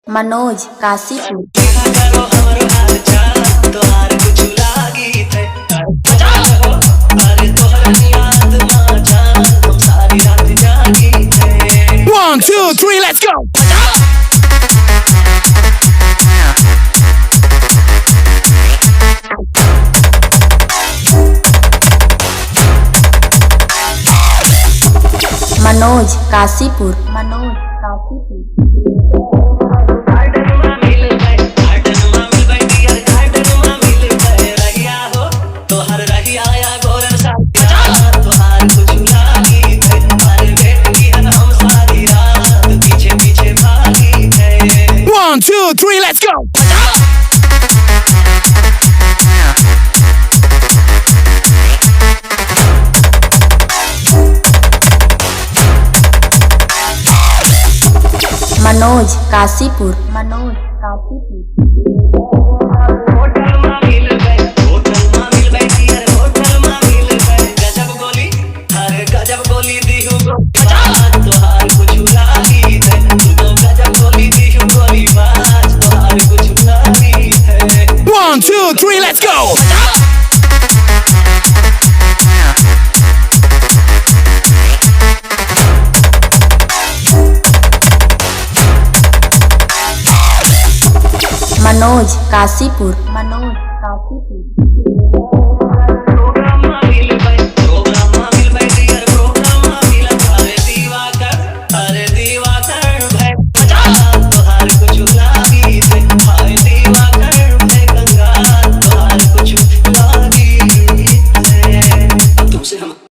Manoj Kashipur. One, two, three, let's go! Manoj Kashipur. Manoj Kashipur. One, two, three, let's go! Manoj Kashipur. Manoj Kashipur. One, two, three, let's go! Manoj Kashipur. Manoj